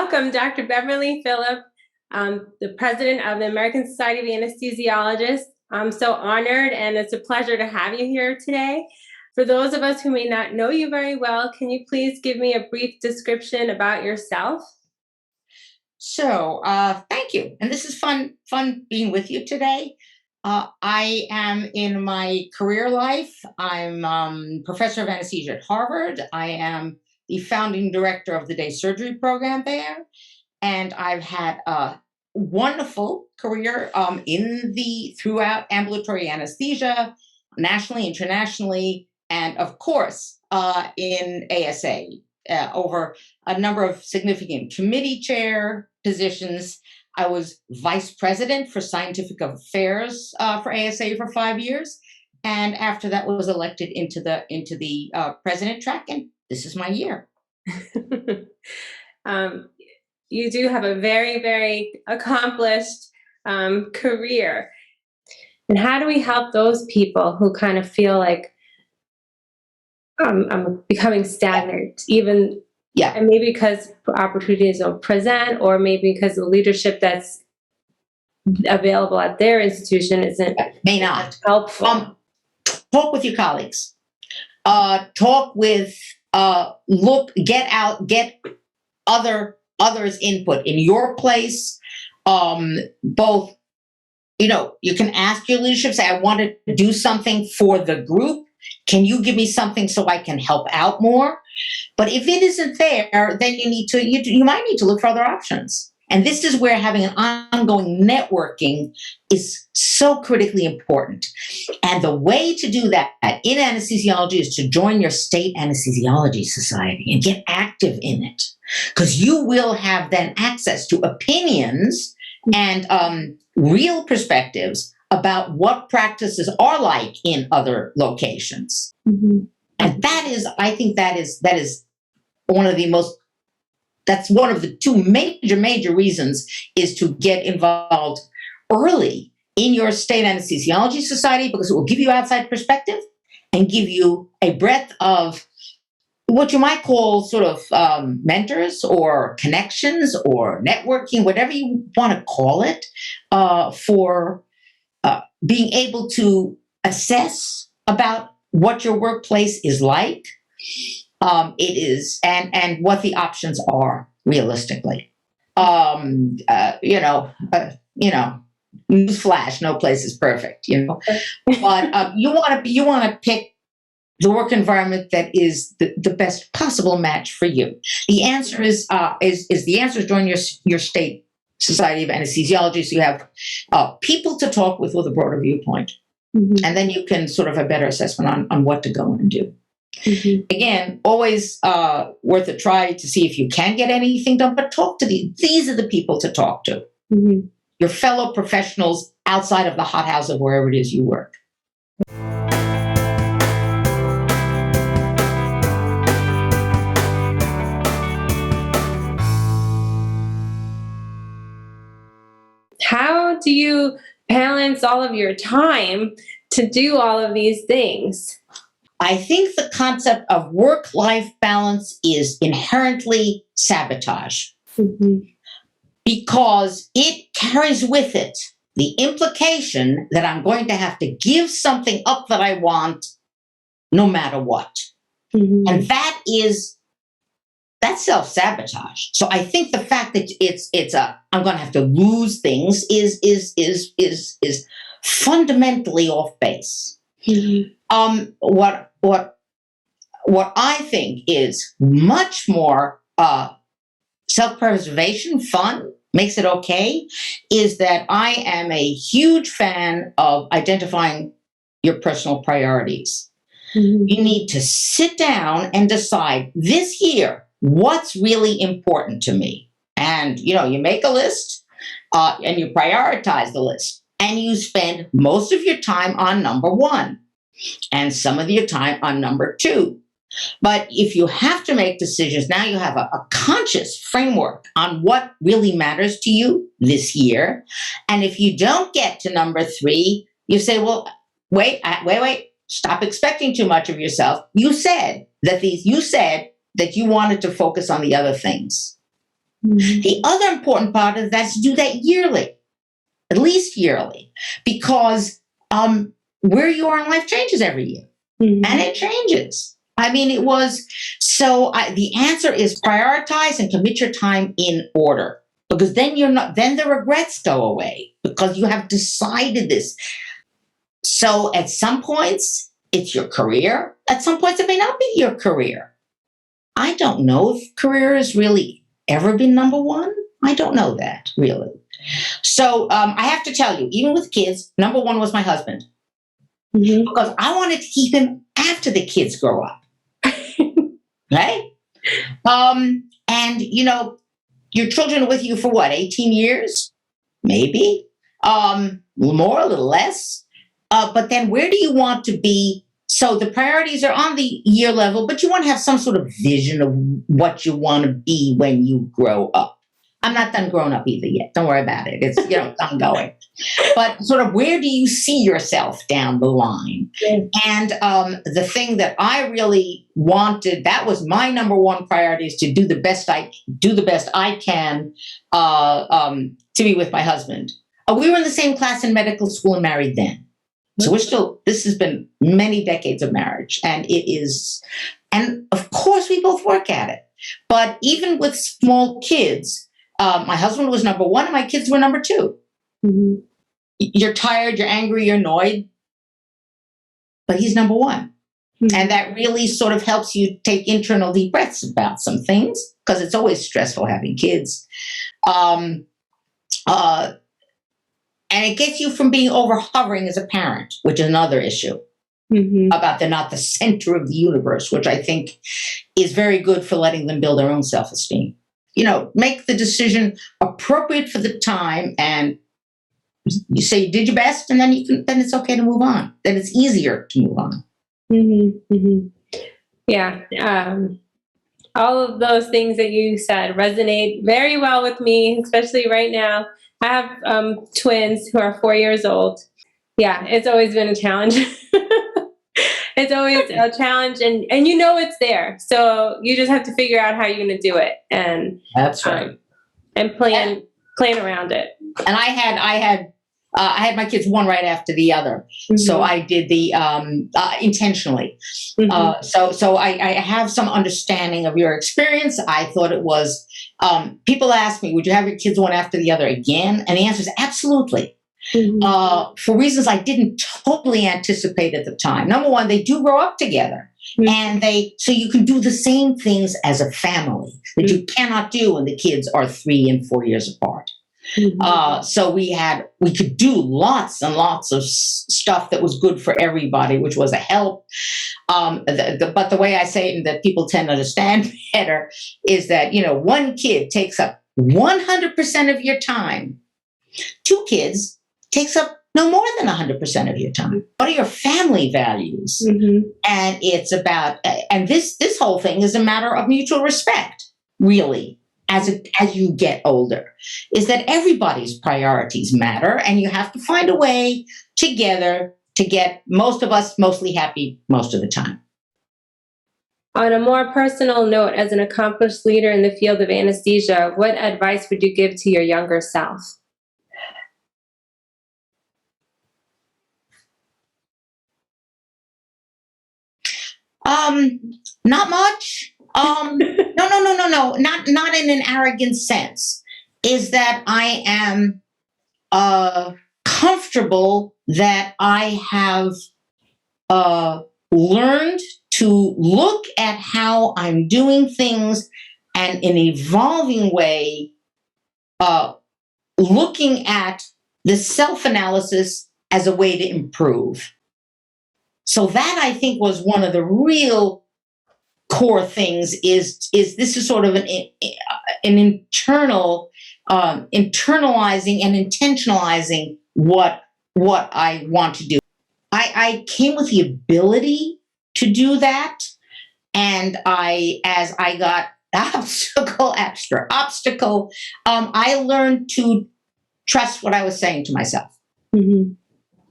welcome Dr. Beverly Phillip, the president of the American Society of Anesthesiologists. I'm so honored, and it's a pleasure to have you here today. For those of us who may not know you very well, can you please give me a brief description about yourself? So, thank you. And this is fun being with you today. I am in my career life. I'm professor of anesthesia at Harvard. I am the founding director of the day surgery program there. And I've had a wonderful career throughout ambulatory anesthesia, nationally, internationally, and of course, in ASA, over a number of significant committee chair positions. I was vice president for scientific affairs for ASA for 5 years, and after that was elected into the president track. And this is my year. You do have a very, very accomplished career. And how do we help those people who kind of feel like I'm becoming stagnant, and maybe because opportunities don't present, or maybe because the leadership that's available at their institution may not helpful. Talk with your colleagues. Talk with get others' input in your place. Both, you can ask your leadership, say, I want to do something for the group. Can you give me something so I can help out more? But if it isn't there, then you might need to look for other options. And this is where having an ongoing networking is so critically important. And the way to do that in anesthesiology is to join your state anesthesiology society and get active in it, because you will have then access to opinions and real perspectives about what practices are like in other locations. Mm-hmm. And I think that is one of the two major reasons is to get involved early in your state anesthesiology society, because it will give you outside perspective and give you a breadth of what you might call sort of mentors or connections or networking, whatever you want to call it, for being able to assess about what your workplace is like, and what the options are realistically. Newsflash, no place is perfect, but you want to pick the work environment that is the best possible match for you. The answer is join your state Society of Anesthesiology, so you have people to talk with a broader viewpoint. Mm-hmm. And then you can sort of have a better assessment on what to go and do. Mm-hmm. Again, always worth a try to see if you can get anything done, but talk to these are the people to talk to. Mm-hmm. Your fellow professionals outside of the hothouse of wherever it is you work. How do you balance all of your time to do all of these things? I think the concept of work-life balance is inherently sabotage, mm-hmm. because it carries with it the implication that I'm going to have to give something up that I want no matter what. Mm-hmm. And that's self-sabotage. So I think the fact that I'm going to have to lose things is fundamentally off base. Mm-hmm. What I think is much more self-preservation, fun, makes it okay, is that I am a huge fan of identifying your personal priorities. Mm-hmm. You need to sit down and decide this year, what's really important to me? And, you make a list and you prioritize the list, and you spend most of your time on number one and some of your time on number two. But if you have to make decisions, now you have a conscious framework on what really matters to you this year. And if you don't get to number three, you say, well, wait, stop expecting too much of yourself. You said that you wanted to focus on the other things. Mhm. The other important part of that is to do that yearly, at least yearly, because where you are in life changes every year, Mhm. and it changes. I mean, it was so. The answer is prioritize and commit your time in order, because then you're not. Then the regrets go away because you have decided this. So at some points, it's your career. At some points, it may not be your career. I don't know if career has really ever been number one. I don't know that really. So I have to tell you, even with kids, number one was my husband, Mhm. because I wanted to keep him after the kids grow up. Right? And your children are with you for what, 18 years? Maybe. More, a little less. But then where do you want to be? So the priorities are on the year level, but you want to have some sort of vision of what you want to be when you grow up. I'm not done growing up either yet. Don't worry about it. It's, I'm going. But sort of where do you see yourself down the line? Yeah. And the thing that I really wanted, that was my number one priority, is to do the best I can to be with my husband. We were in the same class in medical school and married then. So this has been many decades of marriage, and it is, and of course we both work at it. But even with small kids, my husband was number one and my kids were number two. Mhm. You're tired, you're angry, you're annoyed, but he's number one. Mhm. And that really sort of helps you take internal deep breaths about some things, because it's always stressful having kids. And it gets you from being over hovering as a parent, which is another issue. Mhm. About they're not the center of the universe, which I think is very good for letting them build their own self-esteem. Make the decision appropriate for the time, and you say you did your best, and then then it's okay to move on. Then it's easier to move on. Mhm. Mhm. Yeah. All of those things that you said resonate very well with me, especially right now. I have twins who are 4 years old. Yeah, it's always been a challenge. It's always a challenge, and it's there. So you just have to figure out how you're going to do it, and That's right. and plan around it. And I had my kids one right after the other, so I did the intentionally. Mhm. So I have some understanding of your experience. I thought it was. People ask me, "Would you have your kids one after the other again?" And the answer is absolutely. Mhm. For reasons I didn't totally anticipate at the time. Number one, they do grow up together, and so you can do the same things as a family that you cannot do when the kids are 3 and 4 years apart. Mhm. So we could do lots and lots of stuff that was good for everybody, which was a help. But the way I say it, and that people tend to understand better, is that one kid takes up 100% of your time. 2 kids takes up no more than 100% of your time. What are your family values? Mhm. And it's about, and this whole thing is a matter of mutual respect, really. As you get older, is that everybody's priorities matter, and you have to find a way together to get most of us mostly happy most of the time. On a more personal note, as an accomplished leader in the field of anesthesia, what advice would you give to your younger self? Not much. No. Not in an arrogant sense. Is that I am comfortable that I have learned to look at how I'm doing things, and in an evolving way, looking at the self-analysis as a way to improve. So that, I think, was one of the real core things. Is this is sort of an internal internalizing and intentionalizing what I want to do. I came with the ability to do that, and as I got obstacle after obstacle, I learned to trust what I was saying to myself. Mhm.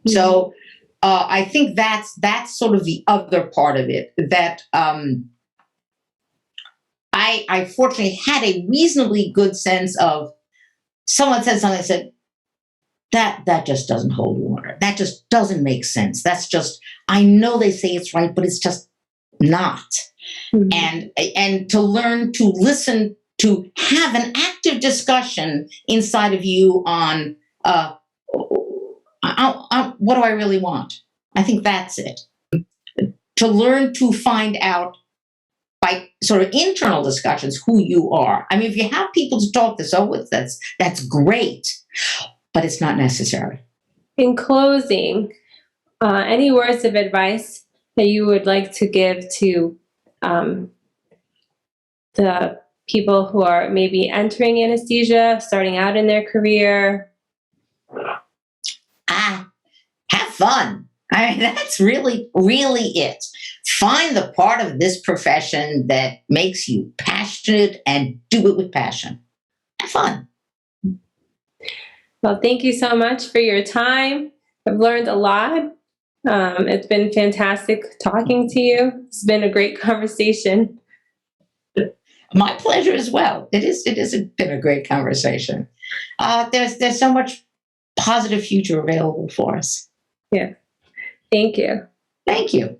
So I think that's sort of the other part of it, that I fortunately had a reasonably good sense of, someone said something, I said, that just doesn't hold water. That just doesn't make sense. That's just, I know they say it's right, but it's just not. And to learn to listen, to have an active discussion inside of you on what do I really want? I think that's it. To learn to find out by sort of internal discussions who you are. I mean, if you have people to talk this over with, that's great, but it's not necessary. In closing, any words of advice that you would like to give to the people who are maybe entering anesthesia, starting out in their career? Have fun. I mean, that's really, really it. Find the part of this profession that makes you passionate and do it with passion. Have fun. Well, thank you so much for your time. I've learned a lot. It's been fantastic talking to you. It's been a great conversation. My pleasure as well. It has been a great conversation. There's so much positive future available for us. Yeah. Thank you. Thank you.